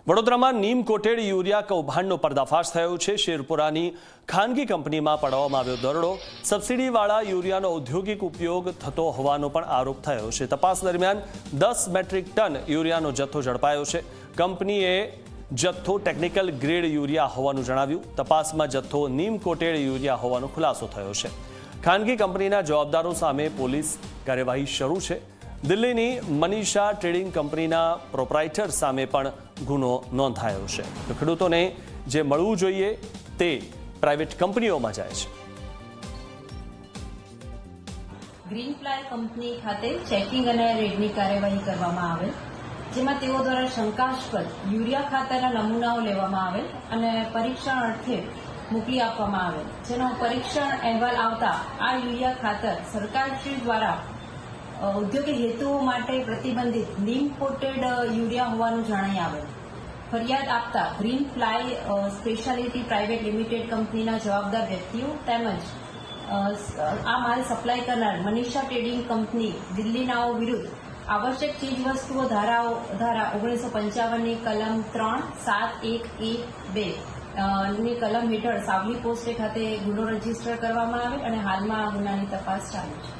વડોદરામાં નીમ coated urea કૌભાંડનો પર્દાફાશ થયો છે। શેરપુરાની ખાનગી કંપનીમાં પાડવામાં આવ્યો દરોડો। સબસિડીવાળા યુરિયાનો ઔદ્યોગિક ઉપયોગ થતો હોવાનો પણ આરોપ થયો છે। તપાસ દરમિયાન 10 મેટ્રિક ટન યુરિયાનો જથ્થો ઝડપાયો છે। કંપનીએ જથ્થો ટેકનિકલ ગ્રેડ યુરિયા હોવાનું જણાવ્યું। તપાસમાં જથ્થો નીમ કોટેડ યુરિયા હોવાનો ખુલાસો થયો છે। ખાનગી કંપનીના જવાબદારો સામે પોલીસ કાર્યવાહી શરૂ છે। દિલ્હીની મનીષા ટ્રેડિંગ કંપનીના પ્રોપ્રાઇટર સામે પણ ગુનો નોંધાયો છે। તો ખેડૂતોને જે મળવું જોઈએ તે પ્રાઇવેટ કંપનીઓમાં જાય છે। ગ્રીન ફ્લાય કંપની ખાતે ચેકિંગ અને રેડની કાર્યવાહી કરવામાં આવેલ, જેમાં તેઓ દ્વારા શંકાસ્પદ યુરિયા ખાતરના નમૂનાઓ લેવામાં આવેલ અને પરીક્ષણ અર્થે મોકલી આપવામાં આવેલ, જેનો પરીક્ષણ અહેવાલ આવતા આ યુરિયા ખાતર સરકારશ્રી દ્વારા ઔદ્યોગિક હેતુઓ માટે પ્રતિબંધિત નીમ કોટેડ યુરિયા હોવાનું જણાઈ આવેલ। ફરિયાદ આપતા green fly speciality private limited કંપનીના જવાબદાર વ્યક્તિઓ તેમજ આ માલ સપ્લાય કરનાર મનીષા ટ્રેડિંગ કંપની દિલ્હીનાઓ વિરુદ્ધ આવશ્યક ચીજવસ્તુઓ ધારા 1955ની કલમ 37112 ની કલમ હેઠળ સાવલી પોસ્ટે ખાતે ગુનો રજીસ્ટર કરવામાં આવેલ અને હાલમાં આ ગુનાની તપાસ ચાલુ છે।